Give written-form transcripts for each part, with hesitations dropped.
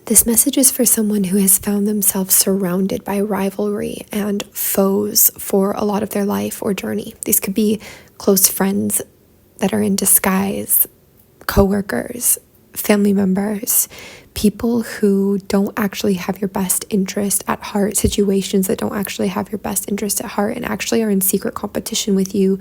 This message is for someone who has found themselves surrounded by rivalry and foes for a lot of their life or journey. These could be close friends that are in disguise, coworkers, family members, people who don't actually have your best interest at heart, situations that don't actually have your best interest at heart and actually are in secret competition with you,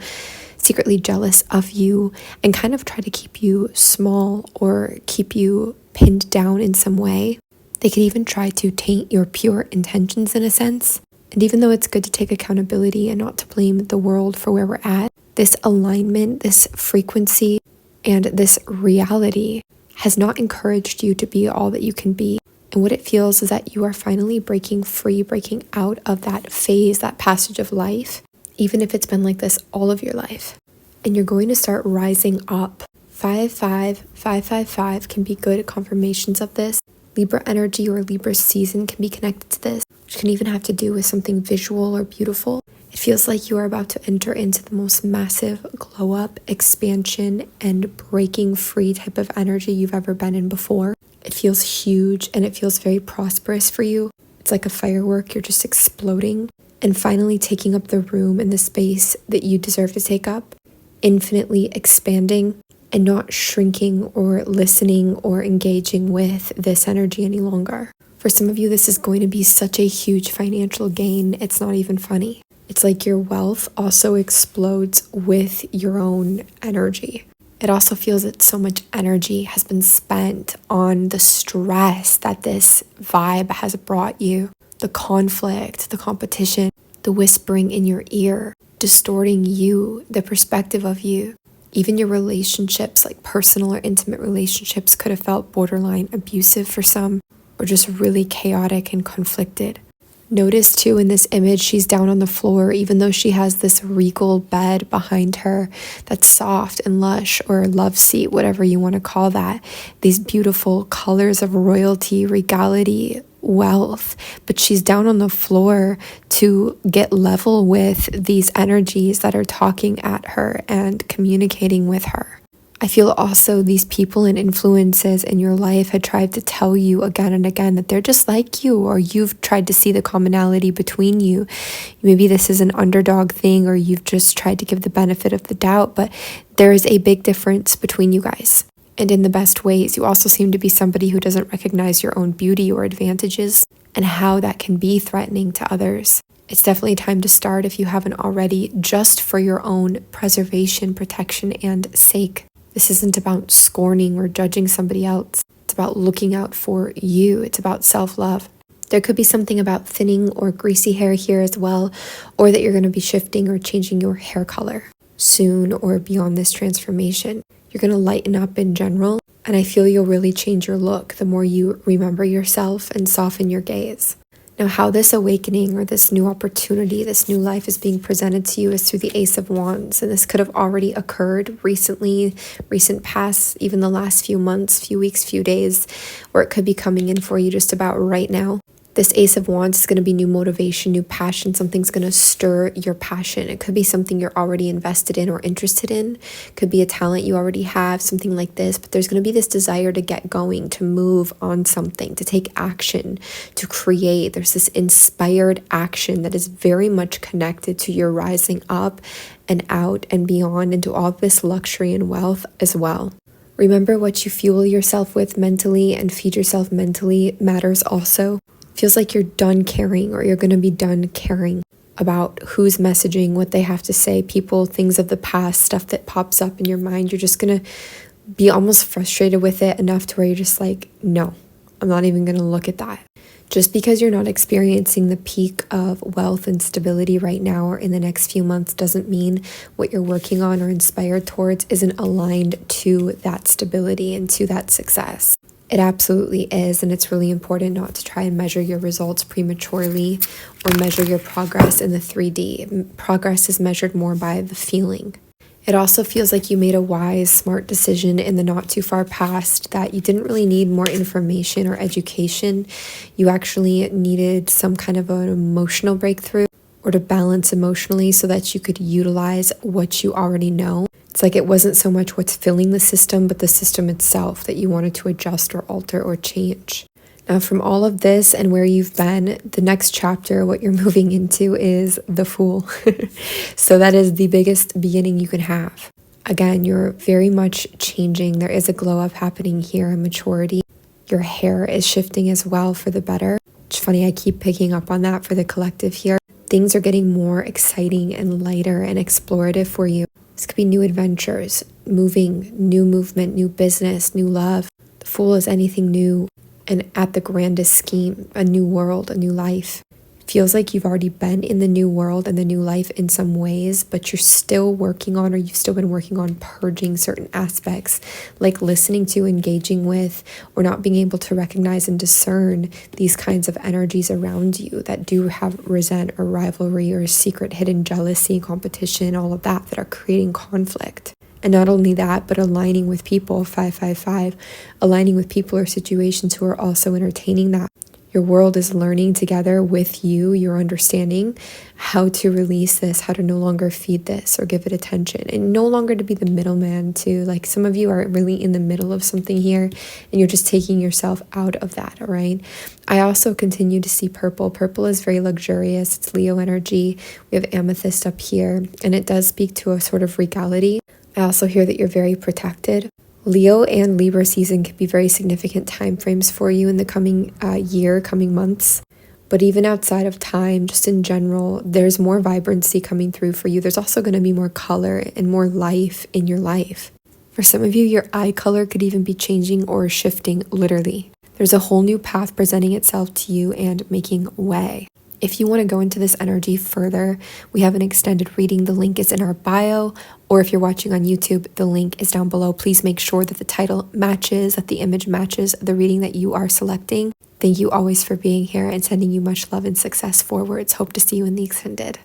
secretly jealous of you, and kind of try to keep you small or keep you pinned down in some way. They could even try to taint your pure intentions in a sense. And even though it's good to take accountability and not to blame the world for where we're at, this alignment, this frequency, and this reality has not encouraged you to be all that you can be. And what it feels is that you are finally breaking free, breaking out of that phase, that passage of life, even if it's been like this all of your life. And you're going to start rising up. 55555 can be good confirmations of this. Libra energy or Libra season can be connected to this, which can even have to do with something visual or beautiful. It feels like you are about to enter into the most massive glow up, expansion, and breaking free type of energy you've ever been in before. It feels huge and it feels very prosperous for you. It's like a firework, you're just exploding and finally taking up the room and the space that you deserve to take up, infinitely expanding and not shrinking or listening or engaging with this energy any longer. For some of you, this is going to be such a huge financial gain, it's not even funny. It's like your wealth also explodes with your own energy. It also feels that so much energy has been spent on the stress that this vibe has brought you, the conflict, the competition, the whispering in your ear, distorting you, the perspective of you. Even your relationships, like personal or intimate relationships, could have felt borderline abusive for some, or just really chaotic and conflicted. Notice too in this image, she's down on the floor, even though she has this regal bed behind her that's soft and lush, or a love seat, whatever you want to call that. These beautiful colors of royalty, regality, wealth, but she's down on the floor to get level with these energies that are talking at her and communicating with her. I feel also these people and influences in your life had tried to tell you again and again that they're just like you, or you've tried to see the commonality between you. Maybe this is an underdog thing, or you've just tried to give the benefit of the doubt, but there is a big difference between you guys. And in the best ways, you also seem to be somebody who doesn't recognize your own beauty or advantages and how that can be threatening to others. It's definitely time to start, if you haven't already, just for your own preservation, protection, and sake. This isn't about scorning or judging somebody else. It's about looking out for you. It's about self-love. There could be something about thinning or greasy hair here as well, or that you're going to be shifting or changing your hair color soon or beyond this transformation. You're going to lighten up in general, and I feel you'll really change your look the more you remember yourself and soften your gaze. Now, how this awakening or this new opportunity, this new life is being presented to you is through the Ace of Wands, and this could have already occurred recently, recent past, even the last few months, few weeks, few days, or it could be coming in for you just about right now. This Ace of Wands is going to be new motivation, new passion. Something's going to stir your passion. It could be something you're already invested in or interested in. It could be a talent you already have, something like this. But there's going to be this desire to get going, to move on something, to take action, to create. There's this inspired action that is very much connected to your rising up and out and beyond into all this luxury and wealth as well. Remember, what you fuel yourself with mentally and feed yourself mentally matters also. Feels like you're done caring, or you're going to be done caring about who's messaging, what they have to say, people, things of the past, stuff that pops up in your mind. You're just going to be almost frustrated with it enough to where you're just like, no, I'm not even going to look at that. Just because you're not experiencing the peak of wealth and stability right now or in the next few months doesn't mean what you're working on or inspired towards isn't aligned to that stability and to that success. It absolutely is, and it's really important not to try and measure your results prematurely or measure your progress in the 3D. Progress is measured more by the feeling. It also feels like you made a wise, smart decision in the not too far past, that you didn't really need more information or education. You actually needed some kind of an emotional breakthrough, or to balance emotionally so that you could utilize what you already know. It's like it wasn't so much what's filling the system, but the system itself that you wanted to adjust or alter or change. Now, from all of this and where you've been, the next chapter, what you're moving into, is the Fool. So that is the biggest beginning you can have. Again, you're very much changing. There is a glow up happening here, a maturity. Your hair is shifting as well for the better. It's funny, I keep picking up on that for the collective here. Things are getting more exciting and lighter and explorative for you. This could be new adventures, moving, new movement, new business, new love. The Fool is anything new and at the grandest scheme, a new world, a new life. Feels like you've already been in the new world and the new life in some ways, but you're still working on, or you've still been working on purging certain aspects, like listening to, engaging with, or not being able to recognize and discern these kinds of energies around you that do have resent or rivalry or secret hidden jealousy, competition, all of that are creating conflict. And not only that, but aligning with people, 555, aligning with people or situations who are also entertaining that. Your world is learning together with you. You're understanding how to release this, how to no longer feed this or give it attention, and no longer to be the middleman too. Like some of you are really in the middle of something here and you're just taking yourself out of that, all right? I also continue to see purple. Purple is very luxurious. It's Leo energy. We have amethyst up here, and it does speak to a sort of regality. I also hear that you're very protected. Leo and Libra season can be very significant time frames for you in the coming year, coming months. But even outside of time, just in general, there's more vibrancy coming through for you. There's also going to be more color and more life in your life. For some of you, your eye color could even be changing or shifting literally. There's a whole new path presenting itself to you and making way. If you want to go into this energy further, we have an extended reading. The link is in our bio, or if you're watching on YouTube, the link is down below. Please make sure that the title matches, that the image matches the reading that you are selecting. Thank you always for being here and sending you much love and success forwards. Hope to see you in the extended.